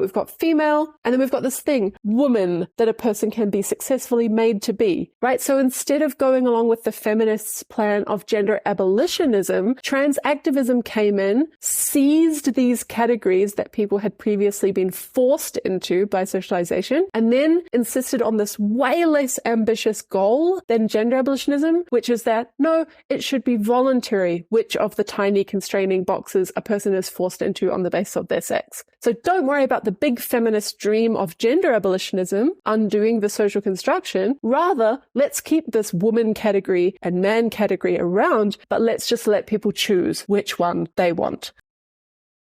We've got female, and then we've got this thing, woman, that a person can be successfully made to be, right? So instead of going along with the feminists' plan of gender abolitionism, trans activism came in, seized these categories that people had previously been forced into by socialization, and then insisted on this way less ambitious goal than gender abolitionism, which is that, no, it should be voluntary which of the tiny constraining boxes a person is forced into on the basis of their sex. So don't worry about the big feminist dream of gender abolitionism undoing the social construction. Rather, let's keep this woman category and man category around, but let's just let people choose which one they want.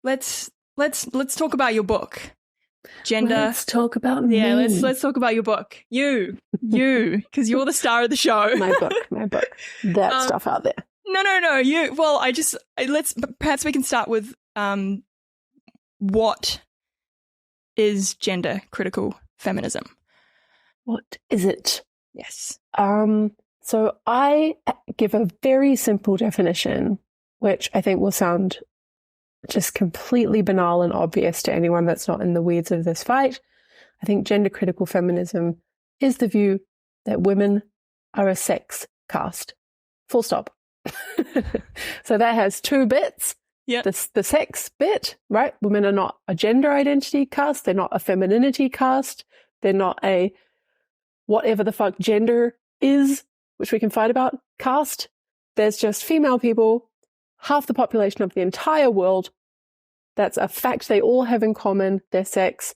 Let's talk about your book. Gender. Let's talk about me. Yeah, let's talk about your book. You, because you're the star of the show. My book. That stuff out there. No. You. Well, perhaps we can start with what is gender critical feminism? What is it? Yes. So I give a very simple definition, which I think will sound just completely banal and obvious to anyone that's not in the weeds of this fight. I think gender critical feminism is the view that women are a sex caste. Full stop. So that has two bits. Yeah. The sex bit, right? Women are not a gender identity caste. They're not a femininity caste. They're not a whatever the fuck gender is, which we can fight about, caste. There's just female people, half the population of the entire world. That's a fact they all have in common, their sex.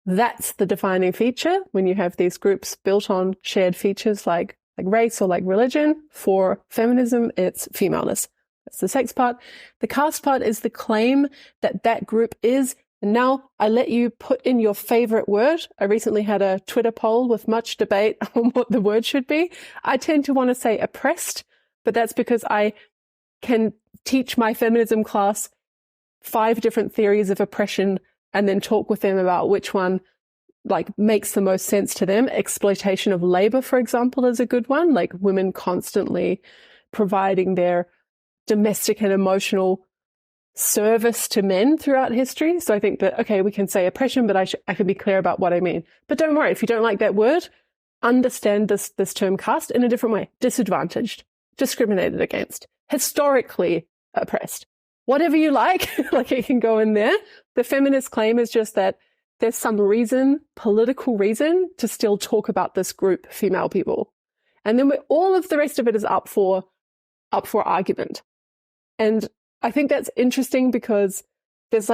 That's the defining feature when you have these groups built on shared features like race or like religion. For feminism, it's femaleness. That's the sex part. The caste part is the claim that that group is, and now I let you put in your favorite word. I recently had a Twitter poll with much debate on what the word should be. I tend to want to say oppressed, but that's because I can teach my feminism class 5 different theories of oppression and then talk with them about which one makes the most sense to them. Exploitation of labor, for example, is a good one, like women constantly providing their domestic and emotional service to men throughout history. So I think that, okay, we can say oppression, but I can be clear about what I mean. But don't worry, if you don't like that word, understand this term caste in a different way. Disadvantaged, discriminated against, historically oppressed. Whatever you like, it can go in there. The feminist claim is just that there's some reason, political reason, to still talk about this group, female people. And then all of the rest of it is up for argument. And I think that's interesting because there's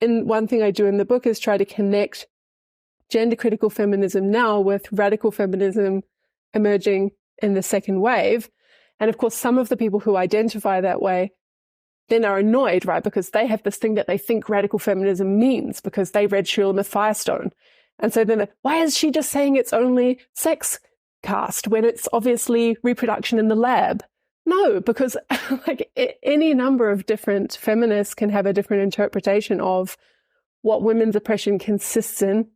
in one thing I do in the book is try to connect gender critical feminism now with radical feminism emerging in the second wave. And of course, some of the people who identify that way then are annoyed, right? Because they have this thing that they think radical feminism means because they read Shulamith Firestone. And so then, why is she just saying it's only sex caste when it's obviously reproduction in the lab? No, because any number of different feminists can have a different interpretation of what women's oppression consists in.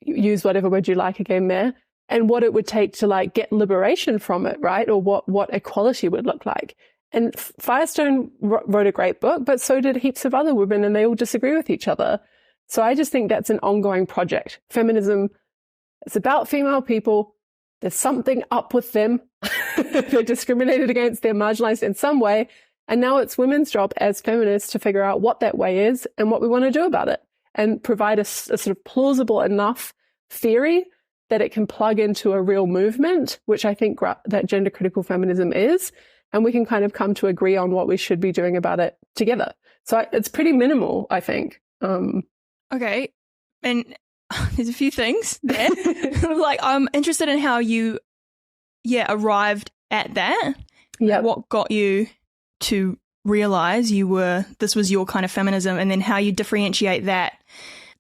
Use whatever word you like again there. And what it would take to get liberation from it, right? Or what equality would look like. And Firestone wrote a great book, but so did heaps of other women, and they all disagree with each other. So I just think that's an ongoing project. Feminism, it's about female people. There's something up with them. They're discriminated against. They're marginalized in some way. And now it's women's job as feminists to figure out what that way is and what we want to do about it and provide a sort of plausible enough theory that it can plug into a real movement, which I think that gender critical feminism is. And we can kind of come to agree on what we should be doing about it together. So it's pretty minimal, I think. Okay. And there's a few things there. I'm interested in how you, arrived at that. Yeah. What got you to realize this was your kind of feminism, and then how you differentiate that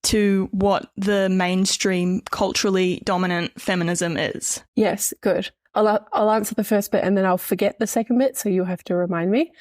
to what the mainstream culturally dominant feminism is. Yes, good. I'll answer the first bit and then I'll forget the second bit, so you'll have to remind me.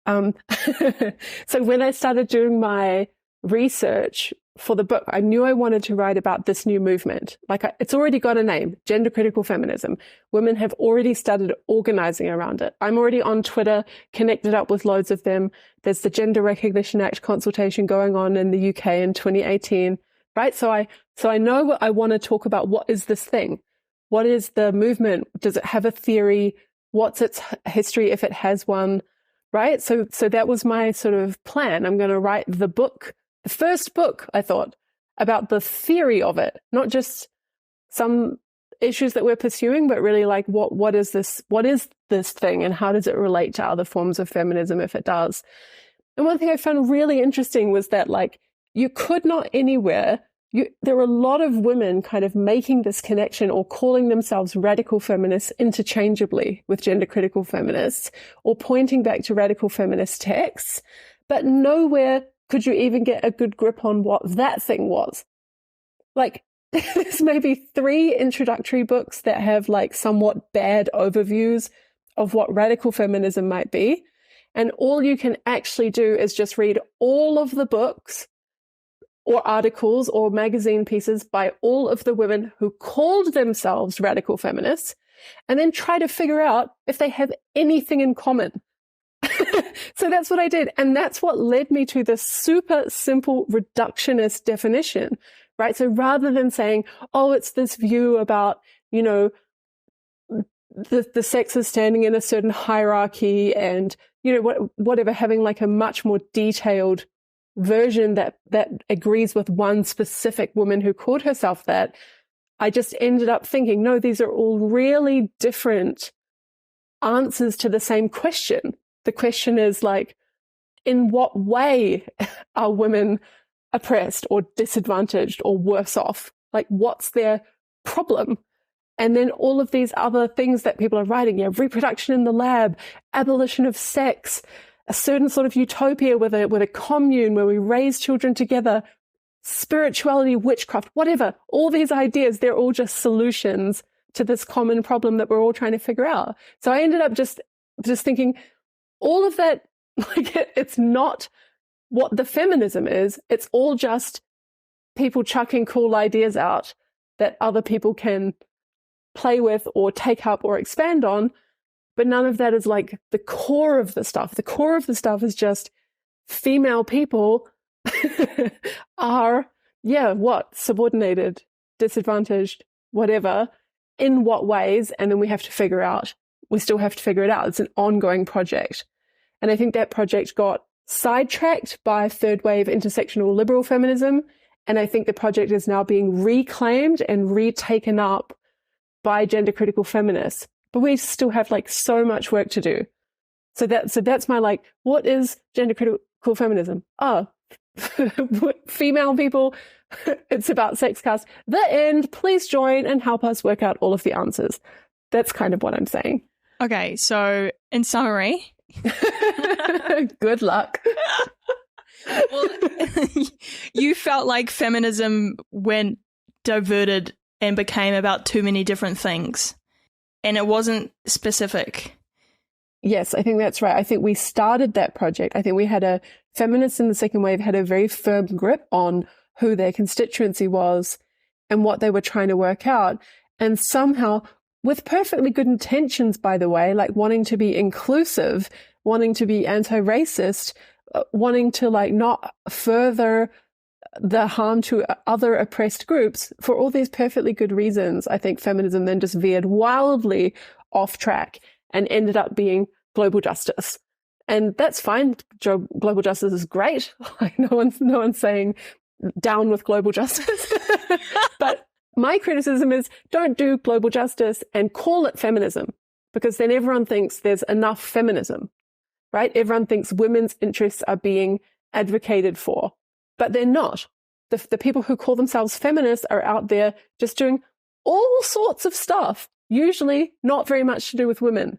So when I started doing my research for the book, I knew I wanted to write about this new movement. Like it's already got a name, Gender-Critical Feminism. Women have already started organizing around it. I'm already on Twitter, connected up with loads of them. There's the Gender Recognition Act consultation going on in the UK in 2018, right? So I know what I want to talk about. What is this thing? What is the movement? Does it have a theory? What's its history if it has one, right? So that was my sort of plan. I'm going to write the book, the first book, I thought, about the theory of it, not just some issues that we're pursuing, but really like what is this thing and how does it relate to other forms of feminism if it does? And one thing I found really interesting was that like you could not anywhere, there were a lot of women kind of making this connection or calling themselves radical feminists interchangeably with gender critical feminists or pointing back to radical feminist texts, but nowhere could you even get a good grip on what that thing was. Like, there's maybe 3 introductory books that have like somewhat bad overviews of what radical feminism might be. And all you can actually do is just read all of the books or articles or magazine pieces by all of the women who called themselves radical feminists, and then try to figure out if they have anything in common. So that's what I did. And that's what led me to this super simple reductionist definition, right? So rather than saying, oh, it's this view about, you know, the sexes standing in a certain hierarchy and, you know, whatever, having like a much more detailed version that agrees with one specific woman who called herself that, I just ended up thinking, no, these are all really different answers to the same question. The question is like, in what way are women oppressed or disadvantaged or worse off? Like, what's their problem? And then all of these other things that people are writing, reproduction in the lab, abolition of sex, a certain sort of utopia with a commune where we raise children together, spirituality, witchcraft, whatever. All these ideas, they're all just solutions to this common problem that we're all trying to figure out. So I ended up just thinking, all of that, like it's not what the feminism is. It's all just people chucking cool ideas out that other people can play with or take up or expand on. But none of that is like the core of the stuff. The core of the stuff is just female people are, subordinated, disadvantaged, whatever, in what ways. And then we still have to figure it out. It's an ongoing project. And I think that project got sidetracked by third wave intersectional liberal feminism. And I think the project is now being reclaimed and retaken up by gender critical feminists. But we still have like so much work to do. So that's my like, what is gender critical feminism? Oh, female people, it's about sex cast. The end. Please join and help us work out all of the answers. That's kind of what I'm saying. Okay, so in summary, good luck. Well, you felt like feminism went diverted and became about too many different things, and it wasn't specific. Yes, I think that's right. I think we started that project. I think we had feminists in the second wave had a very firm grip on who their constituency was and what they were trying to work out. And somehow, with perfectly good intentions, by the way, like wanting to be inclusive, wanting to be anti-racist, wanting to like not further the harm to other oppressed groups, for all these perfectly good reasons, I think feminism then just veered wildly off track and ended up being global justice. And that's fine. Global justice is great. Like no one's saying down with global justice. But my criticism is don't do global justice and call it feminism, because then everyone thinks there's enough feminism, right? Everyone thinks women's interests are being advocated for, but they're not. The people who call themselves feminists are out there just doing all sorts of stuff, usually not very much to do with women.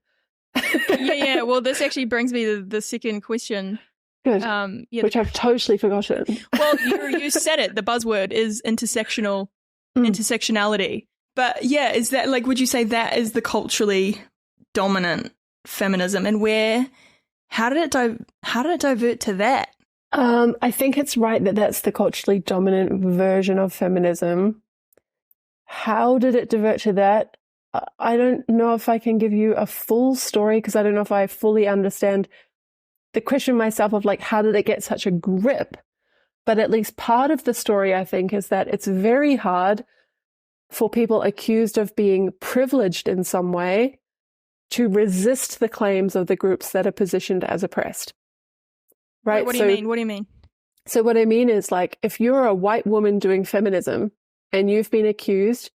Yeah. Well, this actually brings me to the second question. Good. Which I've totally forgotten. Well, you said it. The buzzword is intersectionality. But yeah, is that like, would you say that is the culturally dominant feminism, and how did it divert to that? I think it's right that that's the culturally dominant version of feminism. How did it divert to that? I don't know if I can give you a full story because I don't know if I fully understand the question myself of like, how did it get such a grip? But at least part of the story, I think, is that it's very hard for people accused of being privileged in some way to resist the claims of the groups that are positioned as oppressed. Right? What do you mean? What do you mean? So what I mean is, like, if you're a white woman doing feminism and you've been accused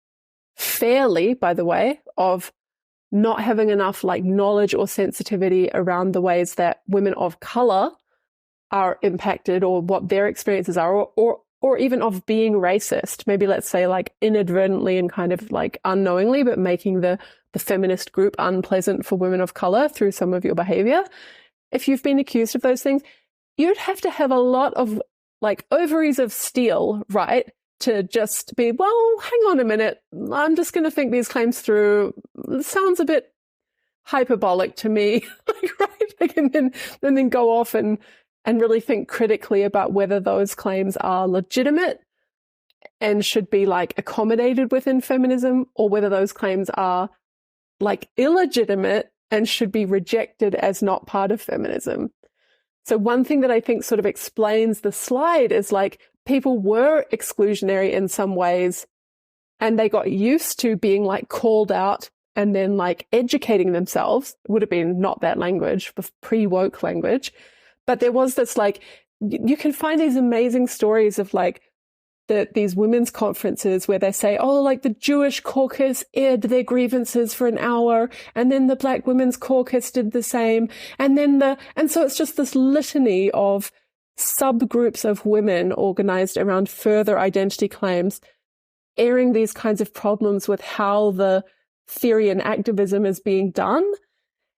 fairly, by the way, of not having enough like knowledge or sensitivity around the ways that women of color are impacted or what their experiences are, or even of being racist, maybe let's say like inadvertently and kind of like unknowingly, but making the feminist group unpleasant for women of color through some of your behavior. If you've been accused of those things, you'd have to have a lot of like ovaries of steel, right? To just be, well, hang on a minute. I'm just going to think these claims through. It sounds a bit hyperbolic to me, like, right? Like, and then go off and really think critically about whether those claims are legitimate and should be like accommodated within feminism, or whether those claims are like illegitimate and should be rejected as not part of feminism. So one thing that I think sort of explains the slide is like people were exclusionary in some ways and they got used to being like called out and then like educating themselves. It would have been not that language, pre-woke language. But there was this like, you can find these amazing stories of like these women's conferences where they say, oh, like the Jewish caucus aired their grievances for an hour, and then the Black women's caucus did the same. And so it's just this litany of subgroups of women organized around further identity claims, airing these kinds of problems with how the theory and activism is being done.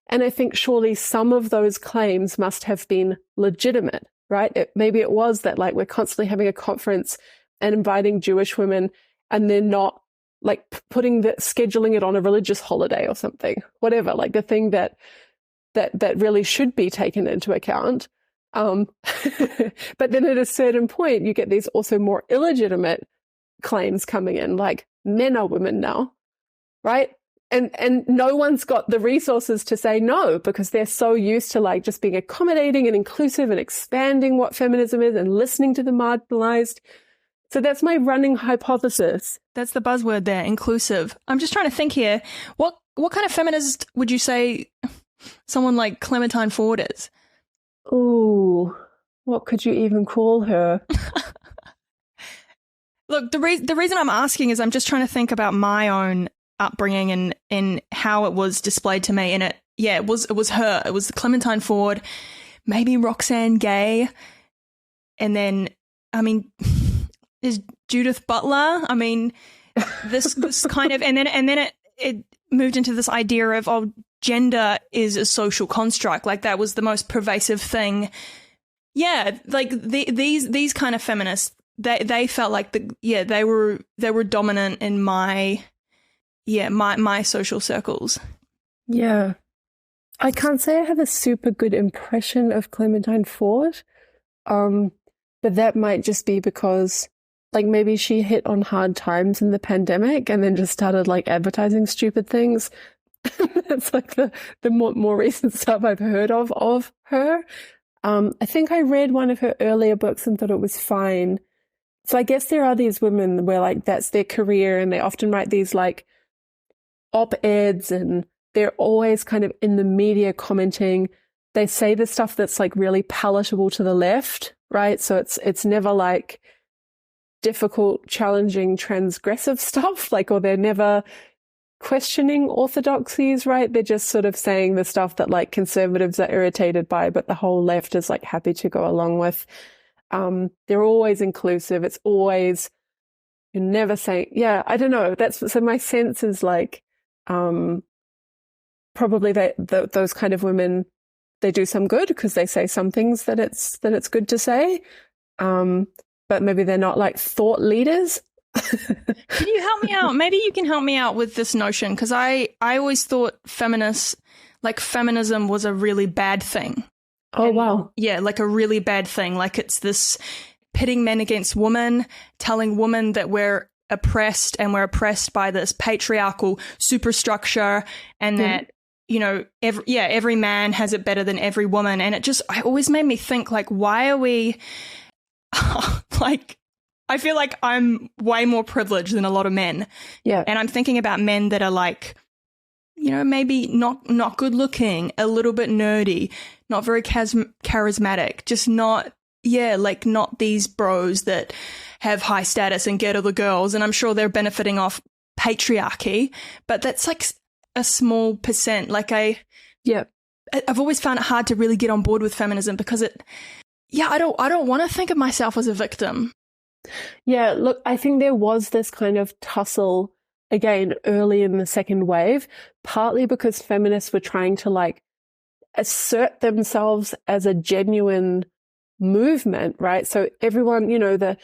And I think surely some of those claims must have been legitimate, right? Maybe it was that like we're constantly having a conference and inviting Jewish women and they're not like scheduling it on a religious holiday or something, whatever, like the thing that really should be taken into account. But then at a certain point, you get these also more illegitimate claims coming in, like men are women now, right? And no one's got the resources to say no because they're so used to like just being accommodating and inclusive and expanding what feminism is and listening to the marginalized. So that's my running hypothesis. That's the buzzword there, inclusive. I'm just trying to think here. What kind of feminist would you say someone like Clementine Ford is? Ooh, what could you even call her? Look, the reason I'm asking is I'm just trying to think about my own upbringing and how it was displayed to me. And it was her. It was Clementine Ford, maybe Roxane Gay, and then I mean, is Judith Butler. I mean, this kind of, and then it moved into this idea of gender is a social construct. Like that was the most pervasive thing. Yeah, like these kind of feminists, they felt like they were dominant in my social circles. Yeah. I can't say I have a super good impression of Clementine Ford, but that might just be because like maybe she hit on hard times in the pandemic and then just started like advertising stupid things. That's like the more recent stuff I've heard of her. I think I read one of her earlier books and thought it was fine. So I guess there are these women where like that's their career and they often write these like op-eds and they're always kind of in the media commenting. They say the stuff that's like really palatable to the left, right? So it's never like difficult, challenging, transgressive stuff, like, or they're never questioning orthodoxies, right? They're just sort of saying the stuff that like conservatives are irritated by, but the whole left is like happy to go along with. They're always inclusive. It's always, you're never saying, yeah, I don't know. So my sense is like, probably those kind of women, they do some good because they say some things that it's good to say. But maybe they're not like thought leaders. Can you help me out? Maybe you can help me out with this notion, because I always thought feminism was a really bad thing. Oh, wow. Yeah, like a really bad thing. Like it's this pitting men against women, telling women that we're oppressed and we're oppressed by this patriarchal superstructure, and that, you know, every man has it better than every woman. And it always made me think, like, why are we like, I feel like I'm way more privileged than a lot of men. Yeah. And I'm thinking about men that are like, you know, maybe not good looking, a little bit nerdy, not very charismatic, just not these bros that have high status and get all the girls. And I'm sure they're benefiting off patriarchy, but that's like a small percent. Like I've always found it hard to really get on board with feminism because I don't want to think of myself as a victim. Yeah, look, I think there was this kind of tussle again early in the second wave, partly because feminists were trying to like assert themselves as a genuine movement, right? So everyone, you know, the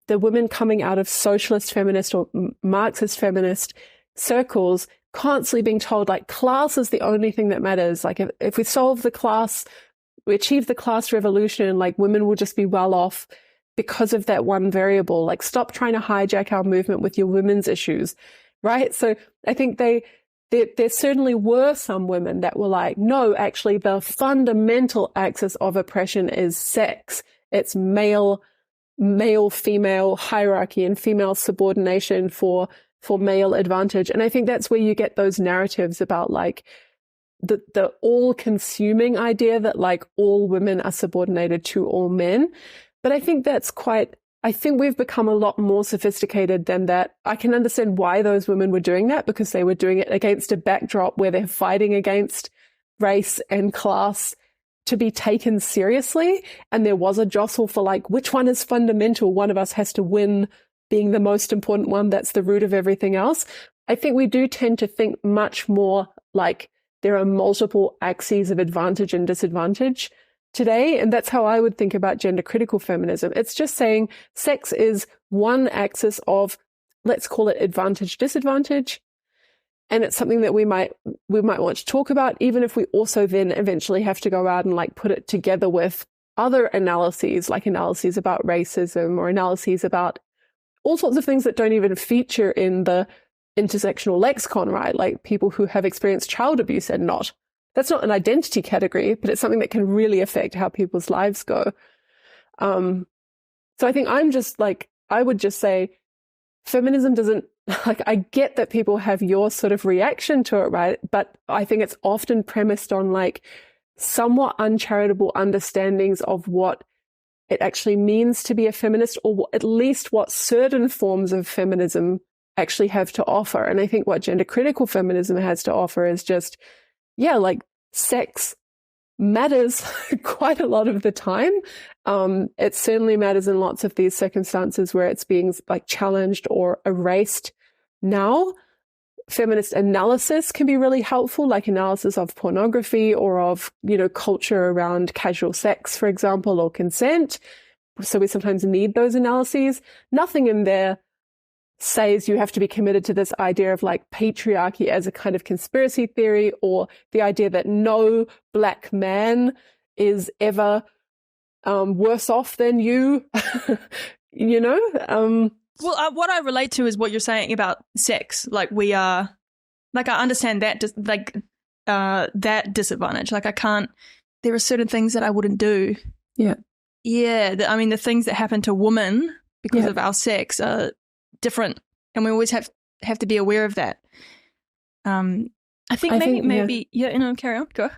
women coming out of socialist feminist or Marxist feminist circles constantly being told like class is the only thing that matters. Like if we achieve the class revolution, like women will just be well off because of that one variable. Like stop trying to hijack our movement with your women's issues, right? So I think there certainly were some women that were like, no, actually the fundamental axis of oppression is sex. It's male, female hierarchy and female subordination for male advantage. And I think that's where you get those narratives about like the all-consuming idea that like all women are subordinated to all men. But I think I think we've become a lot more sophisticated than that. I can understand why those women were doing that, because they were doing it against a backdrop where they're fighting against race and class to be taken seriously. And there was a jostle for like, which one is fundamental? One of us has to win being the most important one. That's the root of everything else. I think we do tend to think much more like there are multiple axes of advantage and disadvantage today. And that's how I would think about gender critical feminism. It's just saying sex is one axis of, let's call it advantage, disadvantage. And it's something that we might want to talk about, even if we also then eventually have to go out and like put it together with other analyses, like analyses about racism or analyses about all sorts of things that don't even feature in the intersectional lexicon, right? Like people who have experienced child abuse and not. That's not an identity category, but it's something that can really affect how people's lives go. So I think I would just say feminism doesn't, like, I get that people have your sort of reaction to it, right? But I think it's often premised on like somewhat uncharitable understandings of what it actually means to be a feminist, or at least what certain forms of feminism actually have to offer. And I think what gender critical feminism has to offer is just, like sex matters quite a lot of the time. It certainly matters in lots of these circumstances where it's being like challenged or erased now. Feminist analysis can be really helpful, like analysis of pornography or of, culture around casual sex, for example, or consent. So we sometimes need those analyses. Nothing in there says you have to be committed to this idea of like patriarchy as a kind of conspiracy theory, or the idea that no black man is ever worse off than you, Well, what I relate to is what you're saying about sex. Like we are, like I understand that, that disadvantage. Like I can't, there are certain things that I wouldn't do. Yeah. Yeah. The things that happen to women because of our sex are different, and we always have to be aware of that. I think maybe carry on, go.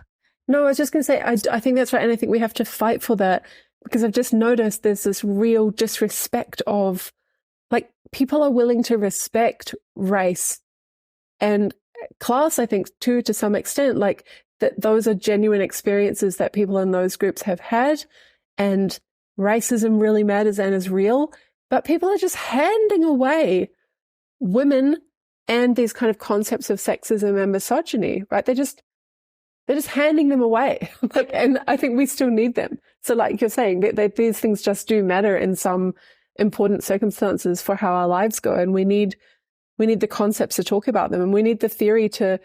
No, I was just going to say, I think that's right. And I think we have to fight for that, because I've just noticed there's this real disrespect of, like, people are willing to respect race and class, I think, too, to some extent, like that those are genuine experiences that people in those groups have had, and racism really matters and is real. But people are just handing away women and these kind of concepts of sexism and misogyny, right? They're just handing them away. And I think we still need them. So like you're saying, these things just do matter in some important circumstances for how our lives go. And we need the concepts to talk about them, and we need the theory to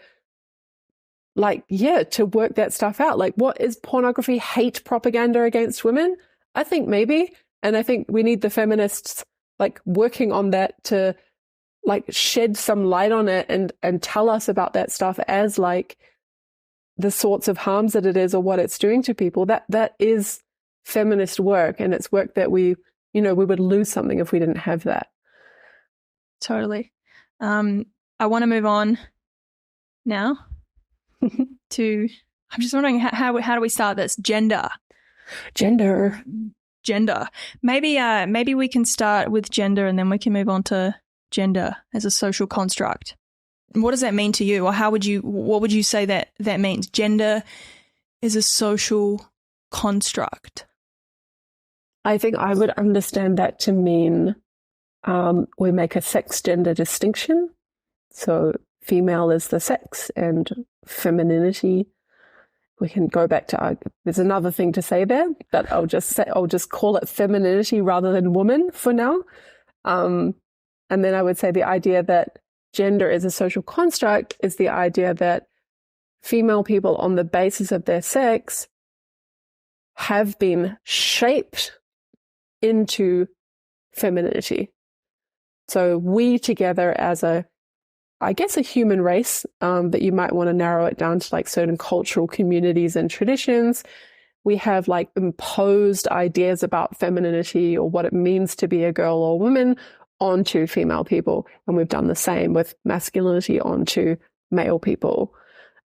to work that stuff out. Like, what is pornography hate propaganda against women? I think maybe. And I think we need the feminists like working on that to like shed some light on it and tell us about that stuff as like the sorts of harms that it is or what it's doing to people. That is feminist work, and it's work that we would lose something if we didn't have that. Totally. I want to move on now to, I'm just wondering how do we start this? Gender. Maybe we can start with gender and then we can move on to gender as a social construct. What does that mean to you, or what would you say that means? Gender is a social construct. I think I would understand that to mean we make a sex-gender distinction. So female is the sex and femininity. We can go back to, there's another thing to say there, but I'll just call it femininity rather than woman for now. And then I would say the idea that gender is a social construct is the idea that female people on the basis of their sex have been shaped into femininity. So we together as a human race, but you might want to narrow it down to like certain cultural communities and traditions. We have like imposed ideas about femininity or what it means to be a girl or woman onto female people. And we've done the same with masculinity onto male people.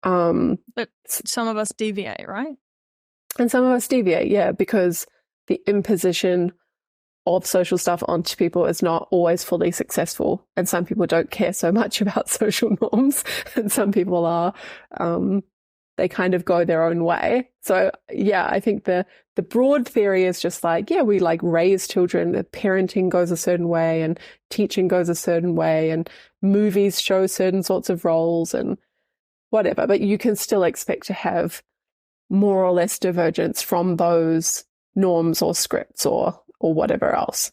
But some of us deviate, right? And some of us deviate, yeah, because the imposition of social stuff onto people is not always fully successful. And some people don't care so much about social norms. And some people are, they kind of go their own way. So yeah, I think the broad theory is just like, yeah, we like raise children, the parenting goes a certain way and teaching goes a certain way and movies show certain sorts of roles and whatever. But you can still expect to have more or less divergence from those norms or scripts or whatever else.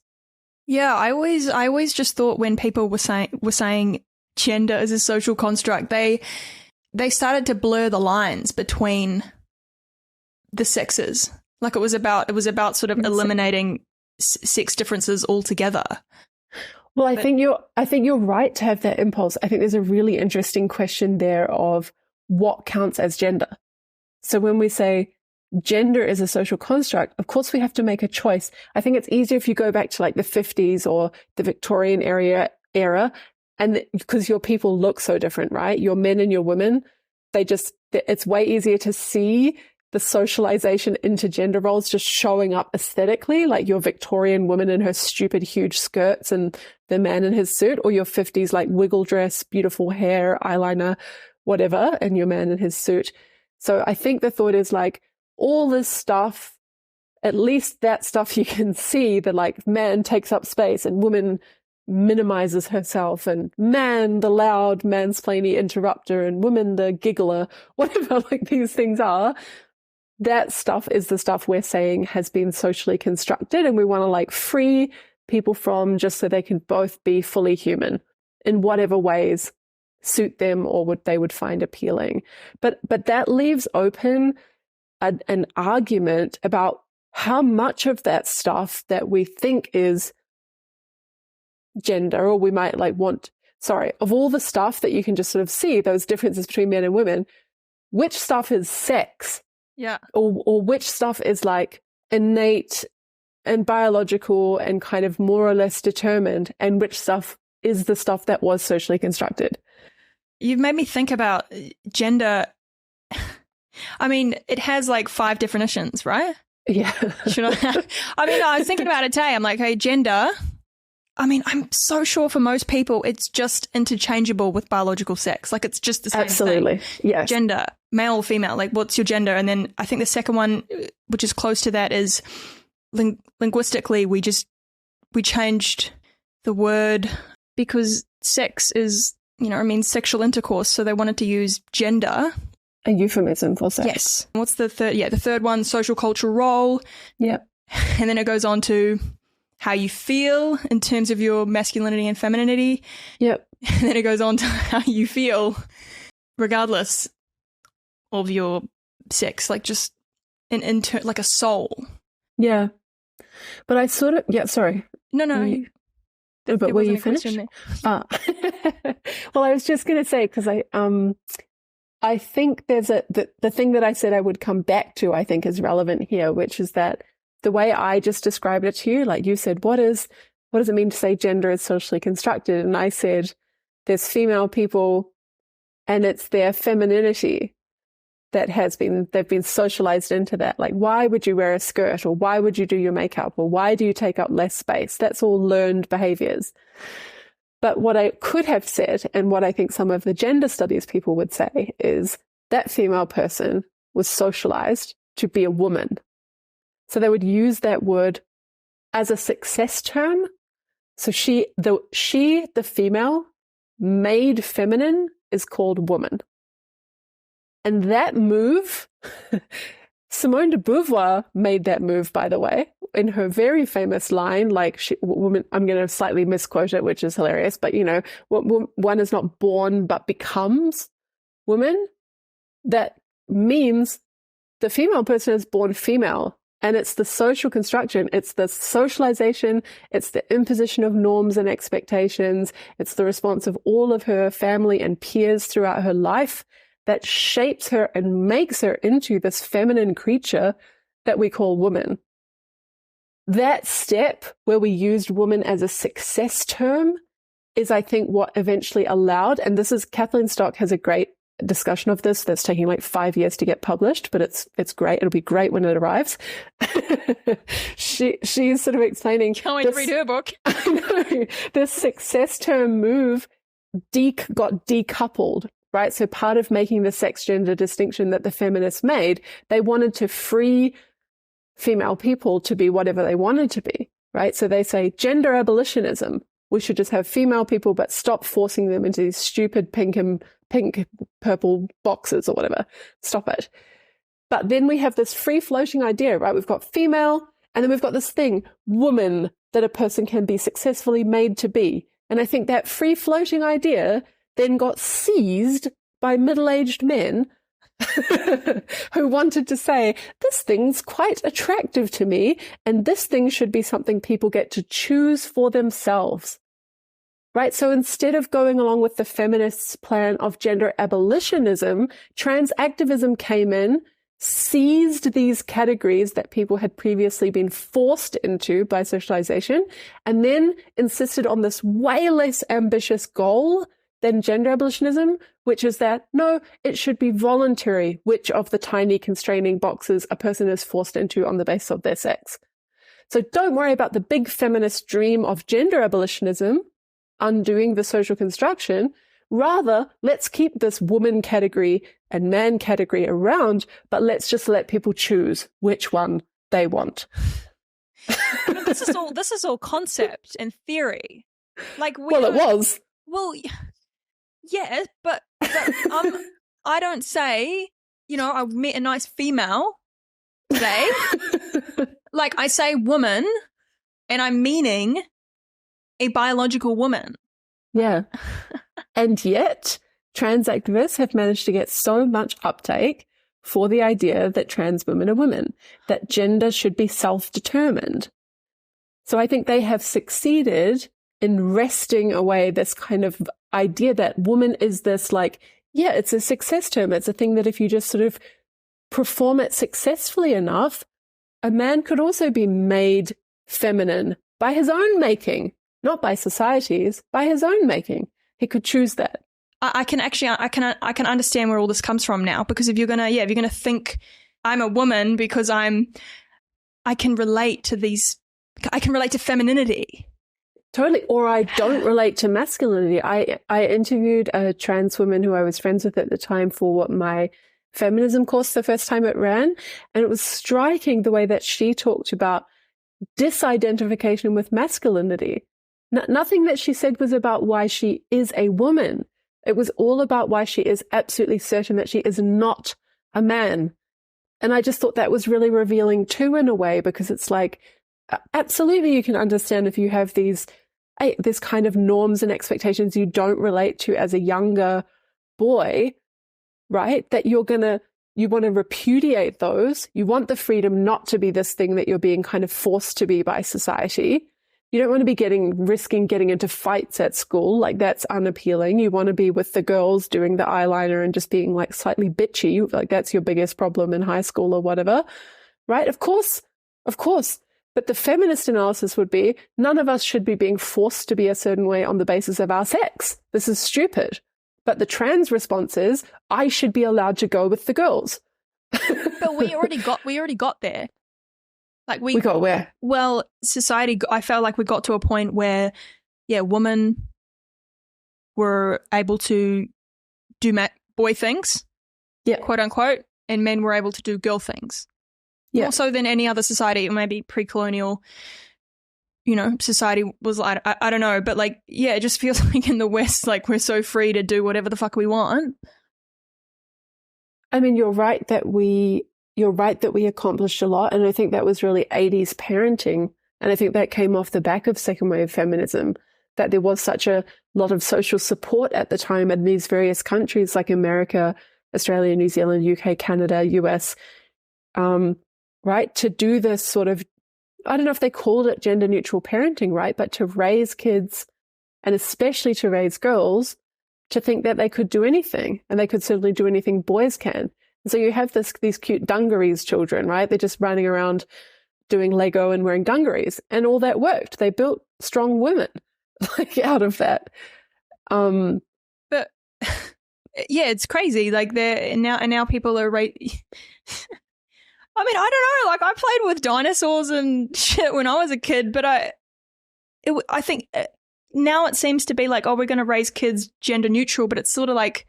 Yeah, I always just thought when people were saying gender as a social construct, they started to blur the lines between the sexes. Like it was about sort of eliminating sex differences altogether. Well, I think you're right to have that impulse. I think there's a really interesting question there of what counts as gender. So when we say gender is a social construct, of course we have to make a choice. I think it's easier if you go back to like the 50s or the Victorian era, and because your people look so different, right? Your men and your women, it's way easier to see the socialization into gender roles just showing up aesthetically, like your Victorian woman in her stupid huge skirts and the man in his suit, or your 50s like wiggle dress, beautiful hair, eyeliner, whatever, and your man in his suit. So I think the thought is like, all this stuff, at least that stuff you can see, that like man takes up space and woman minimizes herself, and man the loud mansplaining interrupter and woman the giggler, whatever like these things are, that stuff is the stuff we're saying has been socially constructed, and we want to like free people from, just so they can both be fully human in whatever ways suit them or they would find appealing. But that leaves open an argument about how much of that stuff that we think is gender, or we might like of all the stuff that you can just sort of see those differences between men and women, which stuff is sex? Yeah. Or which stuff is like innate and biological and kind of more or less determined, and which stuff is the stuff that was socially constructed? You've made me think about gender. I mean, it has like 5 definitions, right? Yeah. I was thinking about it today. I'm like, hey, gender. I mean, I'm so sure for most people, it's just interchangeable with biological sex. Like it's just the same Absolutely. thing. Yes. Gender, male or female, like what's your gender? And then I think the second one, which is close to that, is linguistically, we changed the word because sex is, means sexual intercourse. So they wanted to use gender. A euphemism for sex. Yes. What's the third? Yeah, the third one, social cultural role. Yep. And then it goes on to how you feel in terms of your masculinity and femininity. Yep. And then it goes on to how you feel regardless of your sex, like just like a soul. Yeah. But I sort of, yeah, sorry. No. But were you finished? Well, I was just going to say, because I think there's the thing that I said I would come back to, I think is relevant here, which is that the way I just described it to you, like you said, what does it mean to say gender is socially constructed? And I said, there's female people and it's their femininity that they've been socialized into that. Like, why would you wear a skirt, or why would you do your makeup, or why do you take up less space? That's all learned behaviors. But what I could have said, and what I think some of the gender studies people would say, is that female person was socialized to be a woman. So they would use that word as a success term. So the female, made feminine, is called woman. And that move, Simone de Beauvoir made that move, by the way, in her very famous line, like, woman, I'm going to slightly misquote it, which is hilarious, but, you know, one is not born but becomes woman. That means the female person is born female, and it's the social construction, it's the socialization, it's the imposition of norms and expectations, it's the response of all of her family and peers throughout her life that shapes her and makes her into this feminine creature that we call woman. That step where we used woman as a success term is, I think, what eventually allowed, and this is, Kathleen Stock has a great discussion of this that's taking like 5 years to get published, but it's great. It'll be great when it arrives. She's sort of explaining. Can't wait to read her book. I know. This success term move got decoupled. Right. So part of making the sex gender distinction that the feminists made, they wanted to free female people to be whatever they wanted to be. Right. So they say gender abolitionism. We should just have female people, but stop forcing them into these stupid pink purple boxes or whatever. Stop it. But then we have this free floating idea, right? We've got female, and then we've got this thing, woman, that a person can be successfully made to be. And I think that free floating idea then got seized by middle-aged men who wanted to say, this thing's quite attractive to me, and this thing should be something people get to choose for themselves. Right? So instead of going along with the feminists' plan of gender abolitionism, trans activism came in, seized these categories that people had previously been forced into by socialization, and then insisted on this way less ambitious goal than gender abolitionism, which is that, no, it should be voluntary which of the tiny constraining boxes a person is forced into on the basis of their sex. So don't worry about the big feminist dream of gender abolitionism, undoing the social construction. Rather, let's keep this woman category and man category around, but let's just let people choose which one they want. But this is all concept and theory. Like, it was. Well, yeah, but I don't say, you know, I met a nice female today. Like, I say woman, and I'm meaning a biological woman. Yeah. And yet, trans activists have managed to get so much uptake for the idea that trans women are women, that gender should be self-determined. So I think they have succeeded in wresting away this kind of idea that woman is this, like, yeah, it's a success term. It's a thing that if you just sort of perform it successfully enough, a man could also be made feminine by his own making, not by society's, by his own making. He could choose that. I can understand where all this comes from now, because if you're gonna think I'm a woman because I can relate to femininity. Totally. Or I don't relate to masculinity. I interviewed a trans woman who I was friends with at the time for my feminism course the first time it ran. And it was striking the way that she talked about disidentification with masculinity. Nothing that she said was about why she is a woman. It was all about why she is absolutely certain that she is not a man. And I just thought that was really revealing too, in a way, because it's like, absolutely you can understand if you have this kind of norms and expectations you don't relate to as a younger boy, right? That you're going to You want to repudiate those. You want the freedom not to be this thing that you're being kind of forced to be by society. You don't want to be risking getting into fights at school. Like, that's unappealing. You want to be with the girls doing the eyeliner and just being like slightly bitchy. Like, that's your biggest problem in high school or whatever. Right? Of course. But the feminist analysis would be, none of us should be being forced to be a certain way on the basis of our sex. This is stupid. But the trans response is, I should be allowed to go with the girls. But we already got there. Like, we got where? Well, society, I felt like we got to a point where, women were able to do boy things, quote unquote, and men were able to do girl things. Yeah. More so than any other society, maybe pre-colonial, society was like, I don't know, but like, it just feels like in the West, like, we're so free to do whatever the fuck we want. I mean, you're right that we accomplished a lot. And I think that was really 80s parenting. And I think that came off the back of second wave feminism, that there was such a lot of social support at the time in these various countries like America, Australia, New Zealand, UK, Canada, US, right? To do this sort of, I don't know if they called it gender neutral parenting, right? But to raise kids, and especially to raise girls, to think that they could do anything, and they could certainly do anything boys can. And so you have these cute dungarees children, right? They're just running around doing Lego and wearing dungarees, and all that worked. They built strong women like out of that. But it's crazy. Like, now people are I mean, I don't know. Like, I played with dinosaurs and shit when I was a kid, but I think now it seems to be like, oh, we're going to raise kids gender neutral, but it's sort of like,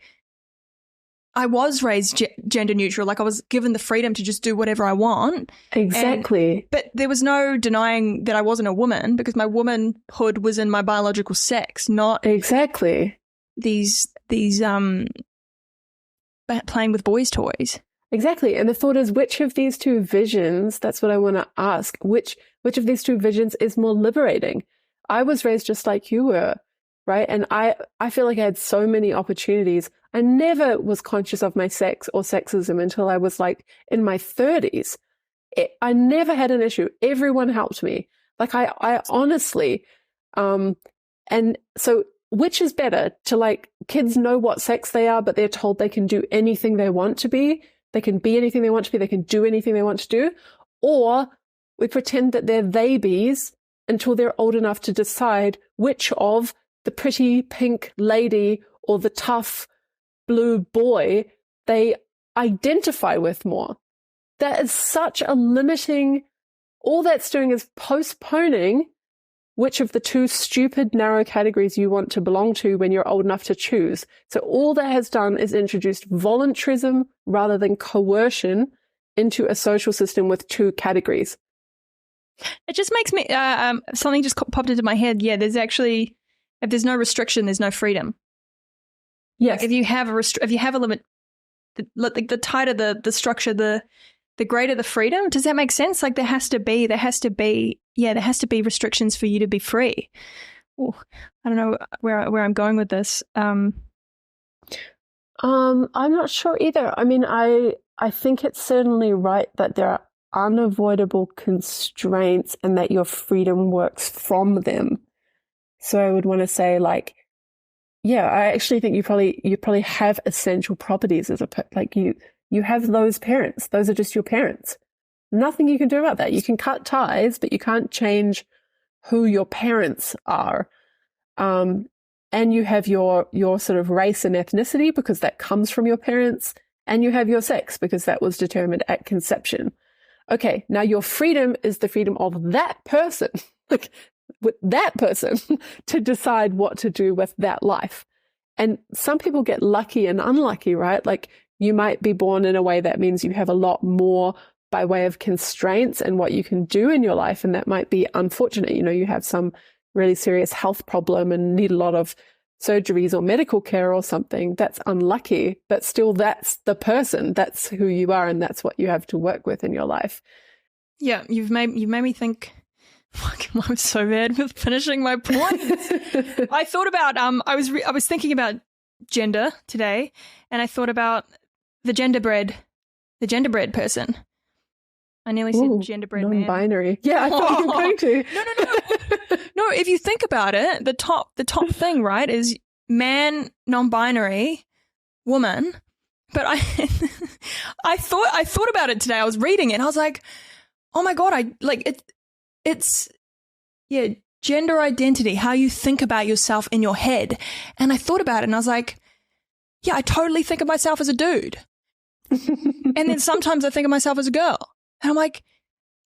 I was raised gender neutral. Like, I was given the freedom to just do whatever I want. Exactly. But there was no denying that I wasn't a woman, because my womanhood was in my biological sex, not exactly these playing with boys' toys. Exactly. And the thought is, which of these two visions, that's what I want to ask, which of these two visions is more liberating? I was raised just like you were, right? And I feel like I had so many opportunities. I never was conscious of my sex or sexism until I was like in my 30s. I never had an issue. Everyone helped me. Like, I honestly, and so which is better, to like, kids know what sex they are, but they're told they can do anything they want to be. They can be anything they want to be. They can do anything they want to do. Or we pretend that they're babies until they're old enough to decide which of the pretty pink lady or the tough blue boy they identify with more. That is such a limiting, all that's doing is postponing which of the two stupid narrow categories you want to belong to when you're old enough to choose. So all that has done is introduced voluntarism rather than coercion into a social system with two categories. It just makes me, something just popped into my head. Yeah, there's actually, if there's no restriction, there's no freedom. Yes. Like, if you have a limit, the tighter the structure, the greater the freedom. Does that make sense? Like, there has to be restrictions for you to be free. Ooh, I don't know where I'm going with this. I'm not sure either. I mean, I think it's certainly right that there are unavoidable constraints and that your freedom works from them. So I would want to say, like, yeah, I actually think you probably have essential properties as you have those parents. Those are just your parents. Nothing you can do about that. You can cut ties, but you can't change who your parents are. And you have your sort of race and ethnicity, because that comes from your parents, and you have your sex because that was determined at conception. Okay, now your freedom is the freedom of that person, like with that person, to decide what to do with that life. And some people get lucky and unlucky, right? Like, you might be born in a way that means you have a lot more by way of constraints and what you can do in your life. And that might be unfortunate. You have some really serious health problem and need a lot of surgeries or medical care or something. That's unlucky, but still that's the person. That's who you are, and that's what you have to work with in your life. Yeah, you've made me think. Fuck, I'm so bad with finishing my points. I thought about I was thinking about gender today, and I thought about the gender bread the genderbread person. I nearly said genderbread man. Non-binary. Yeah, I thought you were going to. No. No, if you think about it, the top thing, right, is man, non-binary, woman. But I thought about it today. I was reading it and I was like, oh my God, it's gender identity, how you think about yourself in your head. And I thought about it and I was like, yeah, I totally think of myself as a dude. And then sometimes I think of myself as a girl. And I'm like,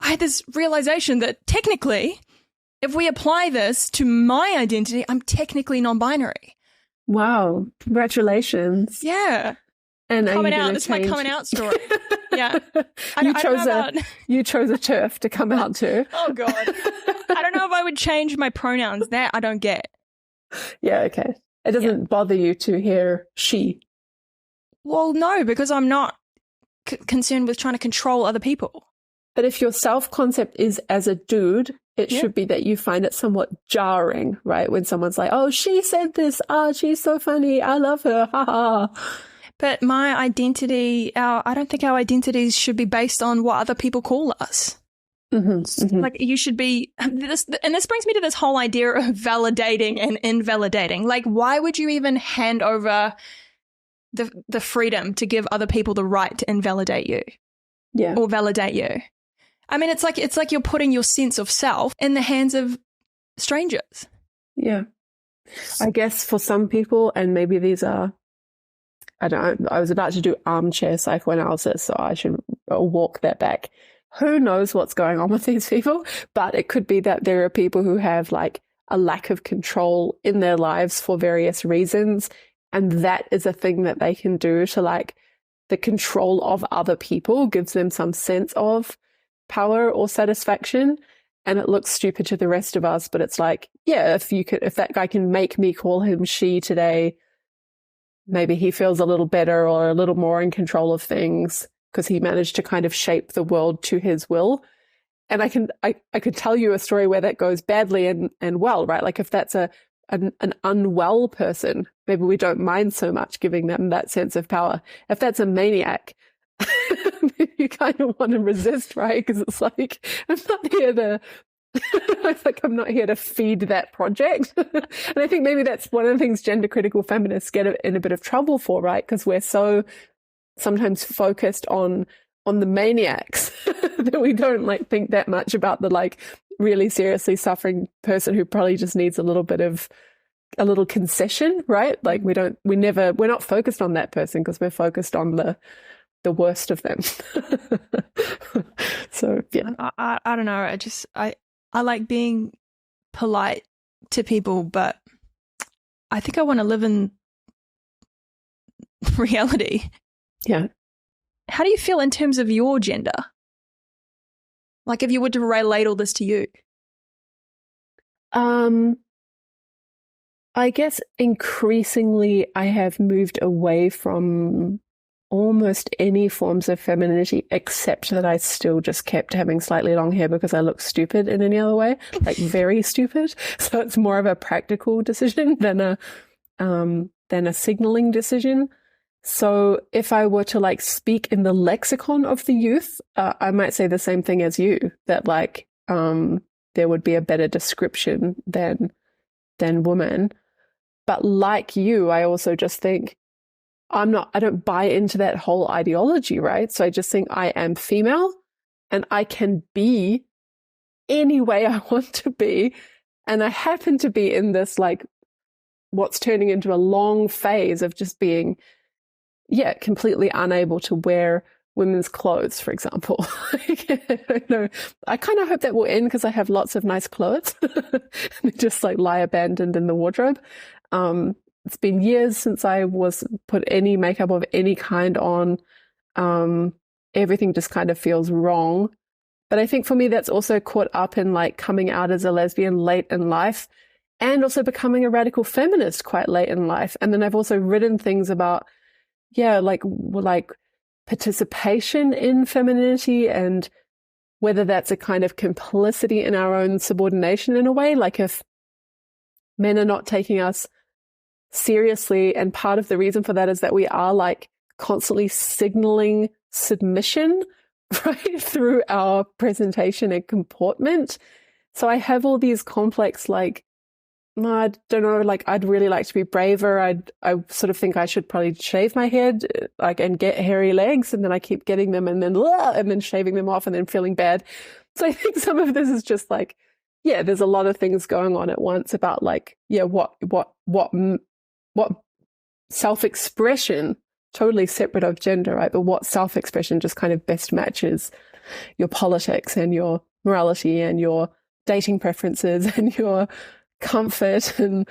I had this realization that technically, if we apply this to my identity, I'm technically non-binary. Wow. Congratulations. Yeah. And coming out. This is my coming out story. Yeah. You chose a turf to come out to. Oh, God. I don't know if I would change my pronouns. That I don't get. Yeah, okay. It doesn't bother you to hear she. Well, no, because I'm not concerned with trying to control other people. But if your self-concept is as a dude, it should be that you find it somewhat jarring, right? When someone's like, oh, she said this. Oh, she's so funny. I love her. Ha ha. But my identity, I don't think our identities should be based on what other people call us. Like you should be, and this brings me to this whole idea of validating and invalidating. Like, why would you even hand over the freedom to give other people the right to invalidate you? Yeah. Or validate you. I mean, it's like you're putting your sense of self in the hands of strangers. Yeah. I guess for some people, and maybe these are, I was about to do armchair psychoanalysis, so I should walk that back. Who knows what's going on with these people? But it could be that there are people who have like a lack of control in their lives for various reasons. And that is a thing that they can do to like the control of other people gives them some sense of power or satisfaction. And it looks stupid to the rest of us, but it's like, yeah, if that guy can make me call him she today, maybe he feels a little better or a little more in control of things because he managed to kind of shape the world to his will. And I could tell you a story where that goes badly and well, right? Like if that's an unwell person, maybe we don't mind so much giving them that sense of power. If that's a maniac, you kind of want to resist, right? Because it's like, I'm not here to feed that project. And I think maybe that's one of the things gender critical feminists get in a bit of trouble for, right? Because we're so sometimes focused on the maniacs that we don't like think that much about the like really seriously suffering person who probably just needs a little concession, right? Like we're not focused on that person because we're focused on the worst of them. So yeah, I don't know. I like being polite to people, but I think I want to live in reality. Yeah. How do you feel in terms of your gender? Like if you were to relate all this to you? I guess increasingly I have moved away from almost any forms of femininity, except that I still just kept having slightly long hair because I look stupid in any other way, like very stupid. So it's more of a practical decision than a signaling decision. So if I were to like speak in the lexicon of the youth, I might say the same thing as you, that like there would be a better description than woman. But like you, I also just think I don't buy into that whole ideology, right? So I just think I am female and I can be any way I want to be. And I happen to be in this like what's turning into a long phase of just being, completely unable to wear women's clothes, for example. I kind of hope that will end because I have lots of nice clothes. They just like lie abandoned in the wardrobe. It's been years since I put any makeup of any kind on. Everything just kind of feels wrong. But I think for me, that's also caught up in like coming out as a lesbian late in life and also becoming a radical feminist quite late in life. And then I've also written things about, like participation in femininity and whether that's a kind of complicity in our own subordination in a way, like if men are not taking us seriously. And part of the reason for that is that we are like constantly signaling submission, right, through our presentation and comportment. So I have all these complex, like, I don't know, like, I'd really like to be braver. I sort of think I should probably shave my head, like, and get hairy legs, and then I keep getting them and then shaving them off and then feeling bad. So I think some of this is just like, yeah, there's a lot of things going on at once about, like, yeah, what self-expression, totally separate of gender, right? But what self-expression just kind of best matches your politics and your morality and your dating preferences and your comfort and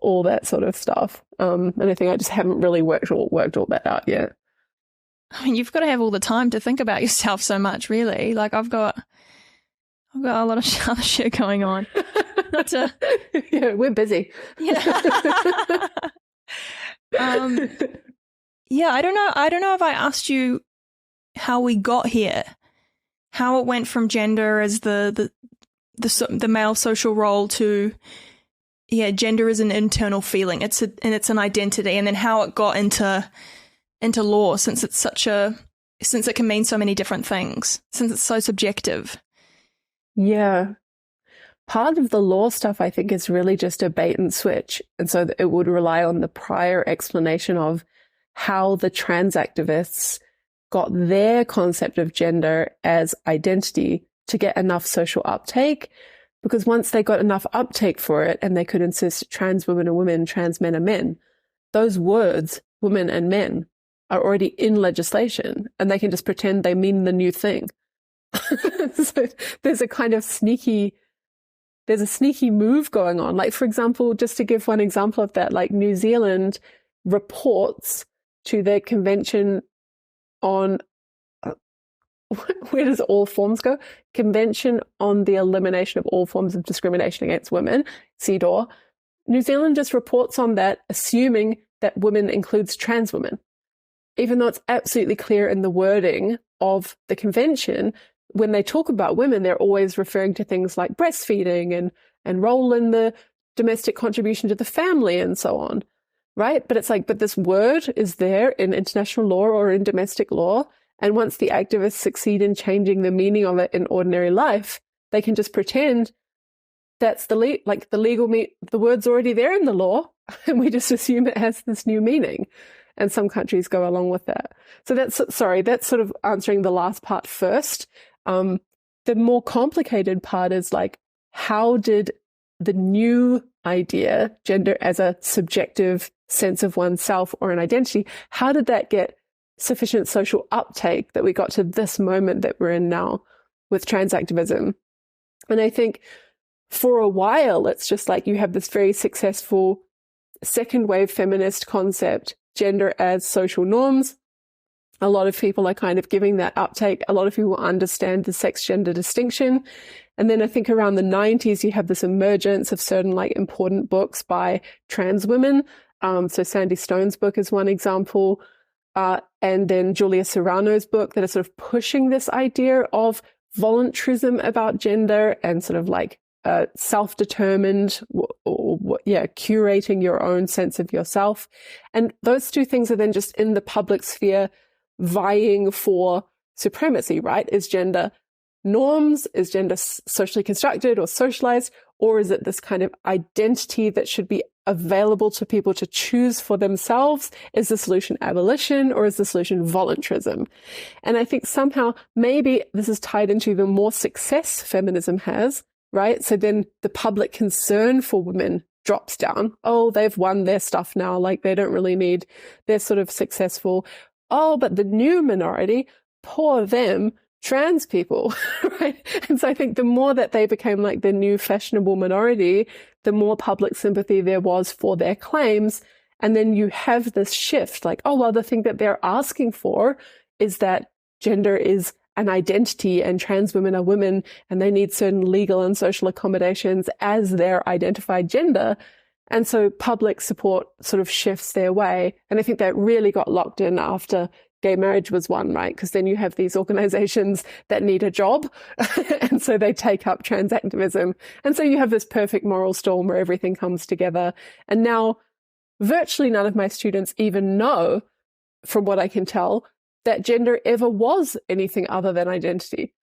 all that sort of stuff. And I think I just haven't really worked all that out yet. I mean, you've got to have all the time to think about yourself so much, really. Like, I've got a lot of other shit going on. Not to... Yeah, we're busy. Yeah. Yeah, I don't know if I asked you how we got here, how it went from gender as the male social role to, yeah, gender is an internal feeling. It's an identity, and then how it got into law, since it can mean so many different things, since it's so subjective. Yeah. Part of the law stuff, I think, is really just a bait and switch. And so it would rely on the prior explanation of how the trans activists got their concept of gender as identity to get enough social uptake. Because once they got enough uptake for it and they could insist trans women are women, trans men are men, those words, women and men, are already in legislation, and they can just pretend they mean the new thing. So there's a sneaky move going on. Like, for example, just to give one example of that, like New Zealand reports to their convention on, where does all forms go? Convention on the Elimination of All Forms of Discrimination Against Women, CEDAW. New Zealand just reports on that, assuming that women includes trans women, even though it's absolutely clear in the wording of the convention. When they talk about women, they're always referring to things like breastfeeding and role in the domestic contribution to the family and so on, right? But it's like, but this word is there in international law or in domestic law. And once the activists succeed in changing the meaning of it in ordinary life, they can just pretend that's the word's already there in the law, and we just assume it has this new meaning. And some countries go along with that. So that's sort of answering the last part first. The more complicated part is, like, how did the new idea, gender as a subjective sense of oneself or an identity, how did that get sufficient social uptake that we got to this moment that we're in now with trans activism? And I think for a while, it's just like you have this very successful second wave feminist concept, gender as social norms. A lot of people are kind of giving that uptake. A lot of people understand the sex-gender distinction. And then I think around the 90s, you have this emergence of certain, like, important books by trans women. So Sandy Stone's book is one example. And then Julia Serrano's book that is sort of pushing this idea of voluntarism about gender and sort of like self-determined curating your own sense of yourself. And those two things are then just in the public sphere vying for supremacy, right? Is gender norms? Is gender socially constructed or socialized? Or is it this kind of identity that should be available to people to choose for themselves? Is the solution abolition, or is the solution voluntarism? And I think somehow maybe this is tied into the more success feminism has, right? So then the public concern for women drops down. Oh, they've won their stuff now. Like, they don't really need, they're sort of successful. Oh, but the new minority, poor them, trans people, right? And so I think the more that they became like the new fashionable minority, the more public sympathy there was for their claims. And then you have this shift, like, oh, well, the thing that they're asking for is that gender is an identity and trans women are women and they need certain legal and social accommodations as their identified gender. And so public support sort of shifts their way. And I think that really got locked in after gay marriage was won, right? Because then you have these organizations that need a job. And so they take up trans activism. And so you have this perfect moral storm where everything comes together. And now virtually none of my students even know from what I can tell, that gender ever was anything other than identity.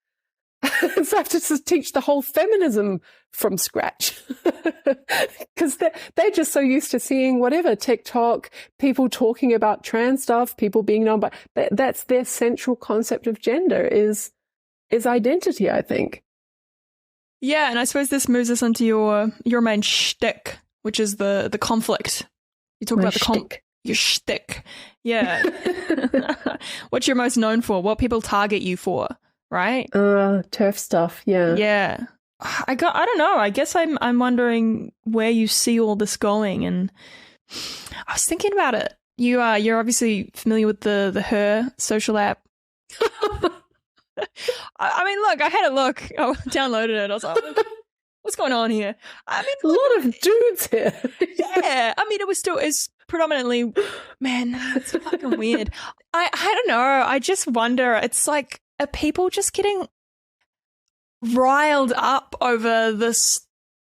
So I have to just teach the whole feminism from scratch because they're just so used to seeing whatever TikTok, people talking about trans stuff, people being known by that's their central concept of gender is identity, I think. Yeah, and I suppose this moves us into your main shtick, which is the conflict. You talk about the your shtick. Yeah. What you're most known for, what people target you for. Right? TERF stuff, yeah. Yeah. I don't know. I guess I'm wondering where you see all this going, and I was thinking about it. You're obviously familiar with the Her social app. I mean, look, I had a look. I downloaded it. I was like, what's going on here? I mean, a lot of dudes here. Yeah. I mean, it's predominantly, man, it's fucking weird. I don't know. I just wonder. It's like, are people just getting riled up over this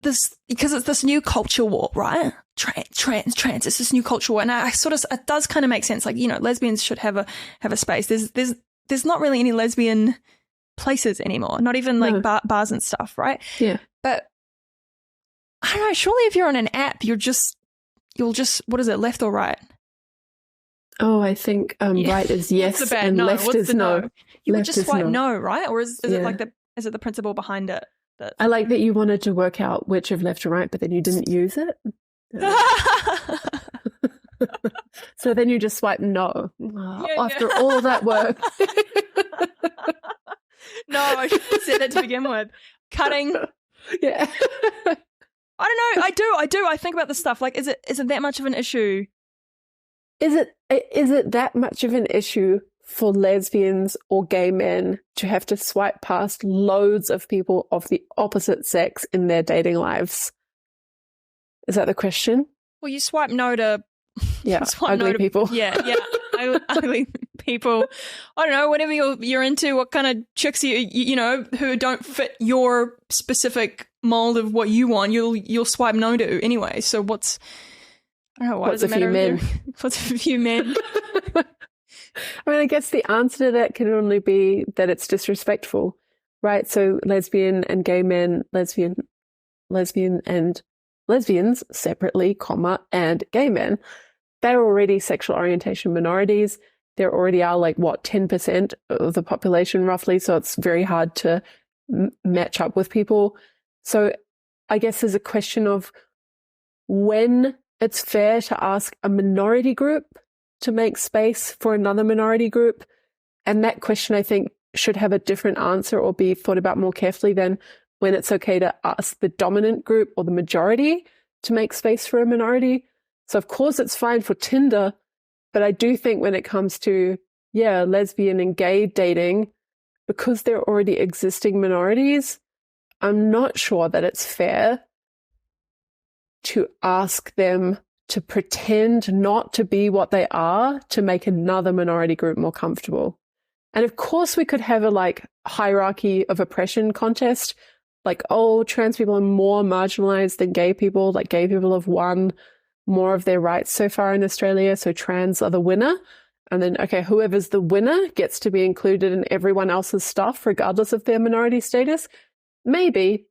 because it's this new culture war, right? Trans, it's this new culture war. And it does kind of make sense. Like, lesbians should have a space. There's not really any lesbian places anymore, not even like bars and stuff, right? Yeah. But I don't know, surely if you're on an app, you'll just, what is it, left or right? Oh, I think right is yes and left is no. You would just swipe no, right? Or is it like is it the principle behind it? I like that you wanted to work out which of left or right, but then you didn't use it. So then you just swipe no. After all that work. No, I should have said that to begin with. Cutting. Yeah. I don't know. I do. I think about this stuff. Like, is it that much of an issue? Is it that much of an issue for lesbians or gay men to have to swipe past loads of people of the opposite sex in their dating lives? Is that the question? Well, you swipe no to ugly people. Yeah, ugly people. I don't know, whatever you're into, what kind of chicks you know who don't fit your specific mold of what you want, you'll swipe no to anyway. So what's I don't know, what's a few men? What's a few men? I mean, I guess the answer to that can only be that it's disrespectful, right? So lesbian and gay men, lesbian and lesbians separately, and gay men, they're already sexual orientation minorities. There already are 10% of the population roughly. So it's very hard to match up with people. So I guess there's a question of when it's fair to ask a minority group to make space for another minority group. And that question, I think, should have a different answer or be thought about more carefully than when it's okay to ask the dominant group or the majority to make space for a minority. So of course it's fine for Tinder, but I do think when it comes to, lesbian and gay dating, because they're already existing minorities, I'm not sure that it's fair to ask them to pretend not to be what they are to make another minority group more comfortable. And of course we could have a hierarchy of oppression contest, trans people are more marginalized than gay people, gay people have won more of their rights so far in Australia, so trans are the winner. And then, whoever's the winner gets to be included in everyone else's stuff, regardless of their minority status. Maybe.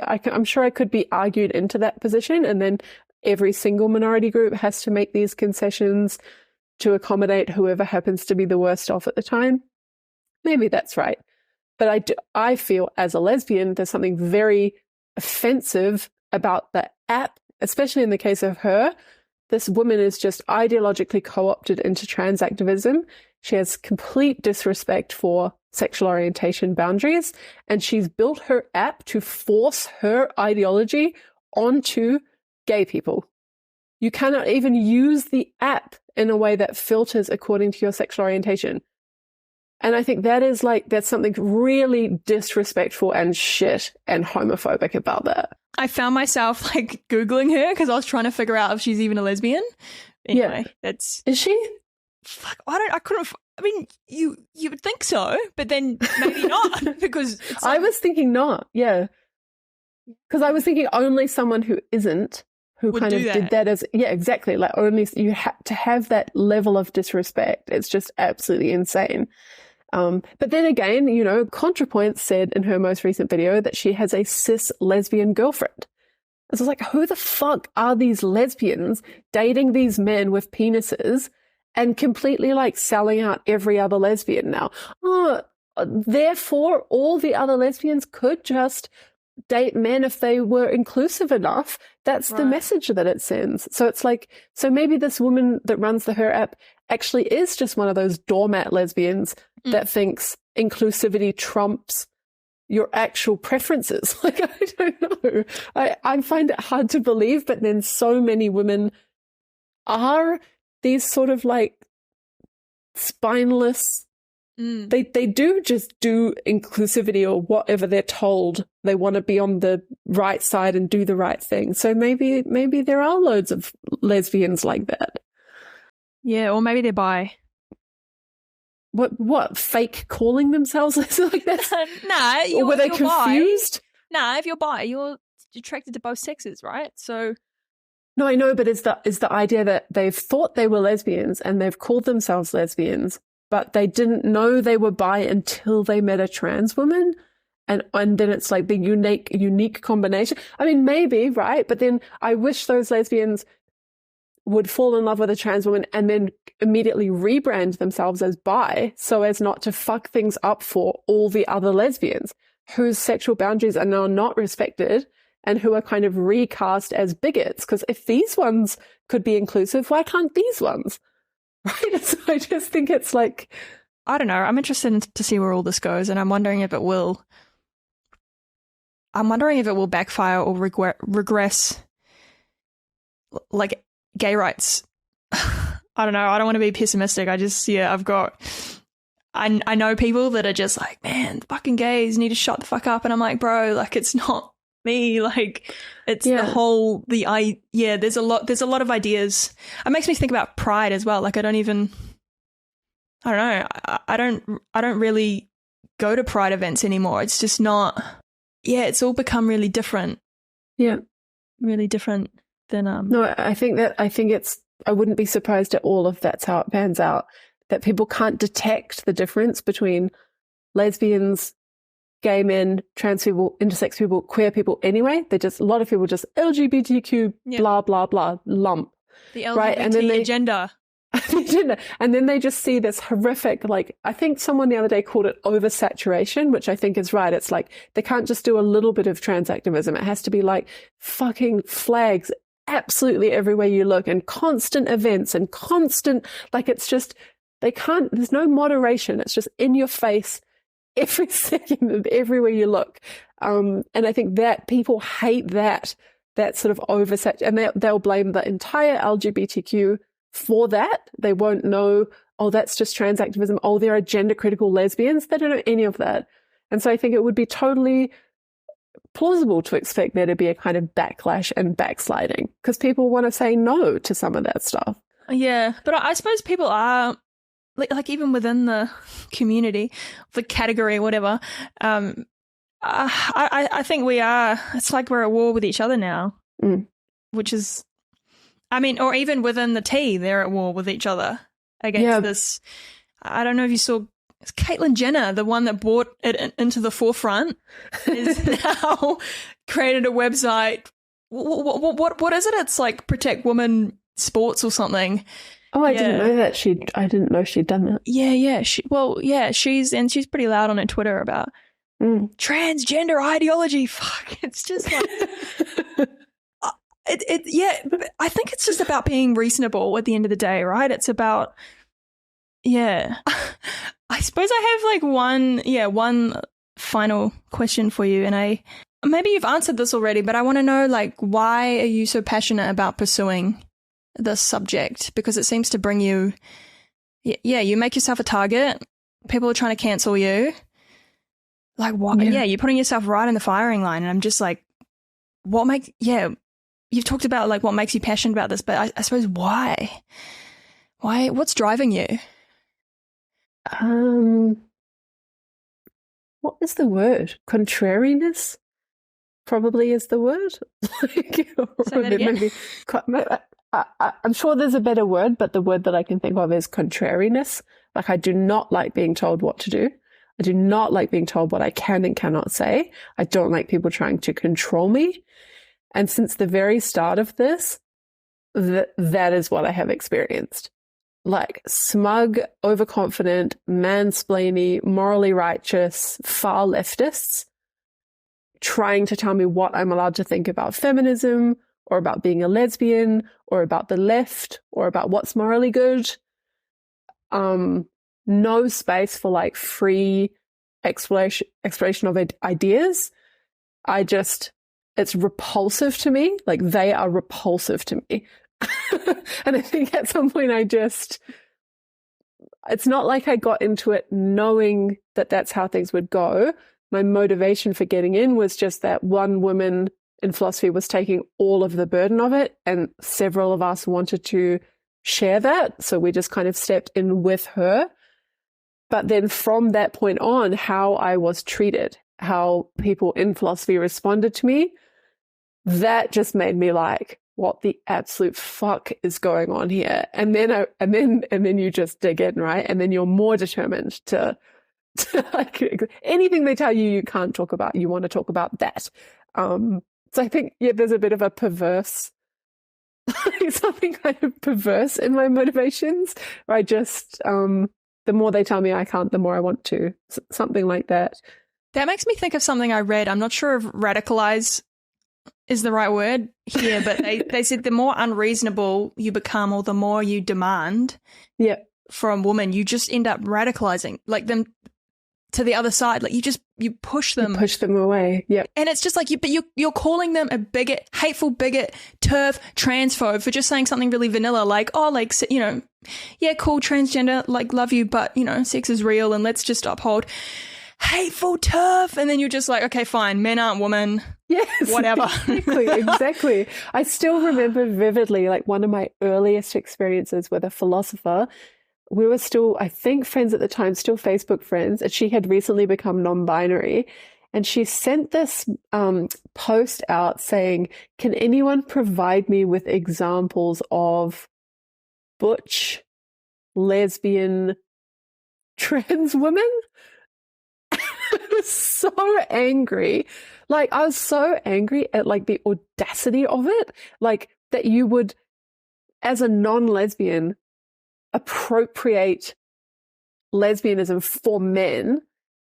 I'm sure I could be argued into that position, and then every single minority group has to make these concessions to accommodate whoever happens to be the worst off at the time. Maybe that's right. But I feel as a lesbian, there's something very offensive about the app, especially in the case of Her. This woman is just ideologically co-opted into trans activism. She has complete disrespect for sexual orientation boundaries, and she's built her app to force her ideology onto gay people. You cannot even use the app in a way that filters according to your sexual orientation. And I think that is that's something really disrespectful and shit and homophobic about that. I found myself Googling her because I was trying to figure out if she's even a lesbian. Anyway, Is she? Fuck, I mean, you would think so, but then maybe not because I was thinking not, yeah. Because I was thinking only someone who isn't who Would kind of do did that as, yeah, exactly. Like only you had to have that level of disrespect. It's just absolutely insane. But then again, you know, ContraPoint said in her most recent video that she has a cis lesbian girlfriend. And so it's like, who the fuck are these lesbians dating these men with penises and completely like selling out every other lesbian now? Oh, therefore, all the other lesbians could just date men if they were inclusive enough. That's the message that it sends. So it's like, so maybe this woman that runs the Her app actually is just one of those doormat lesbians that thinks inclusivity trumps your actual preferences. Like, I don't know. I find it hard to believe, but then so many women are these sort of like spineless. They do just do inclusivity or whatever they're told. They want to be on the right side and do the right thing. So maybe there are loads of lesbians like that. Yeah, or maybe they're bi. What fake calling themselves like that? Nah, or were they confused? Nah, if you're bi, you're attracted to both sexes, right? So no, I know, but it's the idea that they've thought they were lesbians and they've called themselves lesbians, but they didn't know they were bi until they met a trans woman. And then it's like the unique combination. I mean, maybe, right? But then I wish those lesbians would fall in love with a trans woman and then immediately rebrand themselves as bi so as not to fuck things up for all the other lesbians whose sexual boundaries are now not respected and who are kind of recast as bigots. Because if these ones could be inclusive, why can't these ones? Right? So I just think it's like, I don't know. I'm interested to see where all this goes, and I'm wondering if it will backfire or regress, like gay rights. I don't know. I don't want to be pessimistic. I know people that are just like, man, fucking gays need to shut the fuck up. And I'm like, bro, like, it's not me. Like, it's there's a lot of ideas. It makes me think about pride as well. Like, I don't know. I don't really go to pride events anymore. It's just not, it's all become really different. Yeah. Really different than, No, I wouldn't be surprised at all if that's how it pans out, that people can't detect the difference between lesbians, gay men, trans people, intersex people, queer people anyway. A lot of people just LGBTQ, blah, blah, blah, lump. The LGBT agenda. And then they just see this horrific, like, I think someone the other day called it oversaturation, which I think is right. It's like, they can't just do a little bit of trans activism. It has to be like fucking flags absolutely everywhere you look and constant events and constant, like, it's just, there's no moderation. It's just in your face every second and everywhere you look. And I think that people hate that sort of oversaturation, and they'll blame the entire LGBTQ for that. They won't know, oh, that's just trans activism. Oh, there are gender critical lesbians. They don't know any of that. And so I think it would be totally plausible to expect there to be a kind of backlash and backsliding because people want to say no to some of that stuff. Yeah, but I suppose people are, like even within the community, the category, whatever, I think we are, it's like we're at war with each other now, which is, I mean, or even within the T, they're at war with each other against this. I don't know if you saw, it's Caitlyn Jenner, the one that brought it into the forefront, is now created a website. What is it? It's like Protect Women Sports or something. Oh, I didn't know that I didn't know she'd done that. Yeah. She's pretty loud on her Twitter about transgender ideology. Fuck, it's just like, I think it's just about being reasonable at the end of the day, right? It's about, I suppose I have like one final question for you, and maybe you've answered this already, but I want to know, like, why are you so passionate about pursuing this subject? Because it seems to bring you, you make yourself a target. People are trying to cancel you. Like, what? Yeah, you're putting yourself right in the firing line, and I'm just like, you've talked about like what makes you passionate about this, but I suppose why? What's driving you? What is the word? Contrariness? probably is the word. Say that again. I'm sure there's a better word, but the word that I can think of is contrariness. Like, I do not like being told what to do. I do not like being told what I can and cannot say. I don't like people trying to control me. And since the very start of this, that is what I have experienced. Like, smug, overconfident, mansplainy, morally righteous, far leftists trying to tell me what I'm allowed to think about feminism, or about being a lesbian, or about the left, or about what's morally good. No space for like free exploration of ideas. It's repulsive to me. Like, they are repulsive to me. And I think at some point it's not like I got into it knowing that that's how things would go. My motivation for getting in was just that one woman in philosophy was taking all of the burden of it, and several of us wanted to share that. So we just kind of stepped in with her. But then from that point on, how I was treated, how people in philosophy responded to me, that just made me like, what the absolute fuck is going on here? And then you just dig in, right? And then you're more determined to like, anything they tell you you can't talk about, you want to talk about that. So I think, yeah, there's a bit of a perverse, something kind of perverse in my motivations, where I just, the more they tell me I can't, the more I want to, something like that. That makes me think of something I read. I'm not sure if radicalize is the right word here, but they said the more unreasonable you become, or the more you demand from women, you just end up radicalizing, like, them to the other side. Like, you push them. You push them away. Yeah. And it's just like, you're calling them a bigot, hateful bigot, TERF, transphobe for just saying something really vanilla, like, oh, like, you know, yeah, cool, transgender, like, love you, but, you know, sex is real and let's just uphold. Hateful TERF. And then you're just like, okay, fine, men aren't women. Yes. Whatever. Exactly. I still remember vividly, like, one of my earliest experiences with a philosopher. We were still, I think, friends at the time, still Facebook friends, and she had recently become non-binary. And she sent this post out saying, can anyone provide me with examples of butch, lesbian, trans women? I was so angry. Like, I was so angry at, like, the audacity of it. Like, that you would, as a non-lesbian, appropriate lesbianism for men,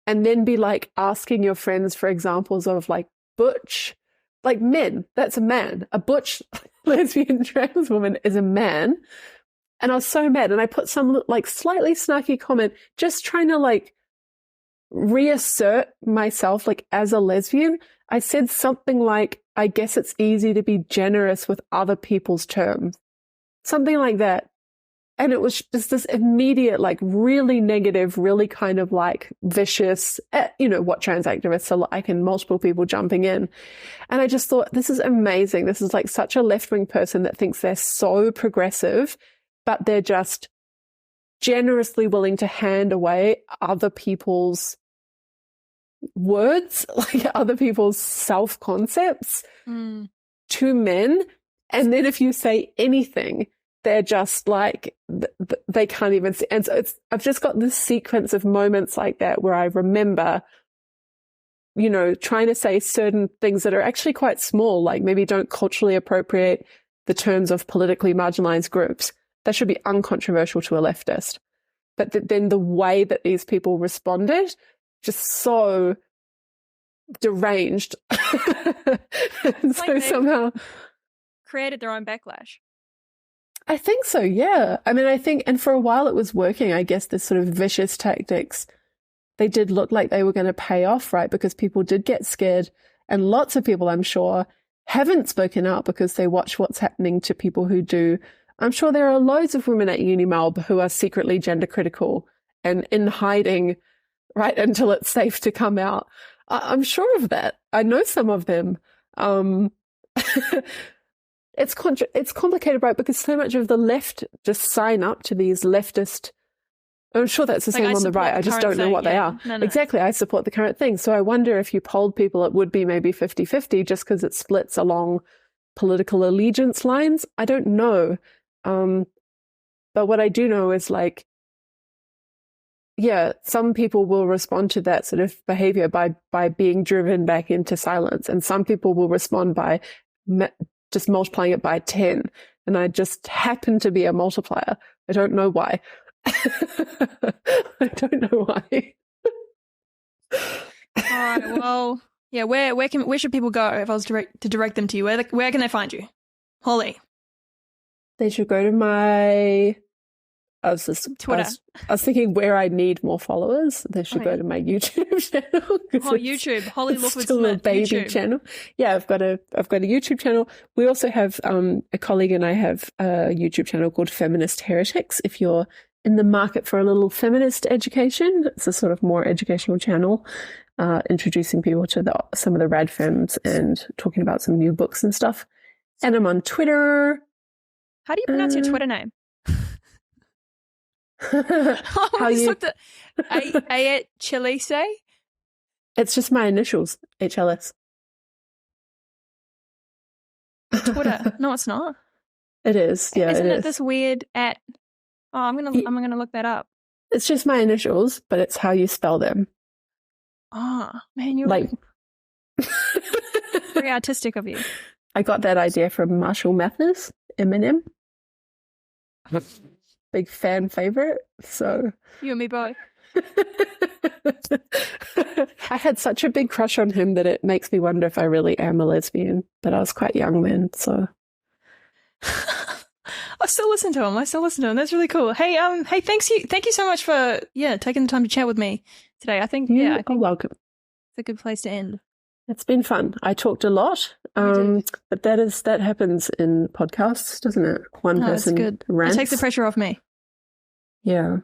and then be like asking your friends for examples of like butch, like, men. That's a man. A butch lesbian trans woman is a man. And I was so mad. And I put some like slightly snarky comment, just trying to like reassert myself, like, as a lesbian. I said something like, I guess it's easy to be generous with other people's terms. Something like that. And it was just this immediate, like, really negative, really kind of like vicious, you know, what trans activists are like, and multiple people jumping in. And I just thought, this is amazing. This is like such a left-wing person that thinks they're so progressive, but they're just generously willing to hand away other people's words, like other people's self-concepts to men. And then if you say anything, they're just like, they can't even see. And so I've just got this sequence of moments like that where I remember, you know, trying to say certain things that are actually quite small, like maybe don't culturally appropriate the terms of politically marginalized groups. That should be uncontroversial to a leftist. But then the way that these people responded, just so deranged. And so like somehow created their own backlash. I think so, yeah. I mean, I think, and for a while it was working, I guess, this sort of vicious tactics, they did look like they were going to pay off, right? Because people did get scared. And lots of people, I'm sure, haven't spoken out because they watch what's happening to people who do. I'm sure there are loads of women at UniMelb who are secretly gender critical and in hiding, right, until it's safe to come out. I'm sure of that. I know some of them. It's complicated, right? Because so much of the left just sign up to these leftist I'm sure that's the Like, same I on the support right. the I just current don't know thing, what they yeah. are. No. Exactly. I support the current thing. So I wonder if you polled people, it would be maybe 50-50 just because it splits along political allegiance lines. I don't know. But what I do know is like, yeah, some people will respond to that sort of behavior by being driven back into silence. And some people will respond by just multiplying it by 10. And I just happen to be a multiplier. I don't know why. I don't know why. All right. Well, yeah. Where should people go if I was to direct them to you? Where can they find you, Holly? They should go to my. Twitter. I was thinking where I need more followers. They should go to my YouTube channel. YouTube, Holly Lawford-Smith. Still a baby YouTube. channel. Yeah, I've got a YouTube channel. We also have a colleague and I have a YouTube channel called Feminist Heretics. If you're in the market for a little feminist education, it's a sort of more educational channel, introducing people to some of the rad femmes and talking about some new books and stuff. And I'm on Twitter. How do you pronounce your Twitter name? How you looked at A Chalise? It's just my initials, HLS. Twitter. No, it's not. It is. Yeah, Isn't it it is. this weird at? Oh, I'm gonna look that up. It's just my initials, but it's how you spell them. Oh man, you're Like very artistic of you. I got that idea from Marshall Mathers, Eminem. Big fan favorite. So You and me both. I had such a big crush on him that it makes me wonder if I really am a lesbian. But I was quite young then, so I still listen to him. That's really cool. Hey, thank you so much for taking the time to chat with me today. I think you're welcome. It's a good place to end. It's been fun. I talked a lot, but that happens in podcasts, doesn't it? One person good. rants. It takes the pressure off me. Yeah.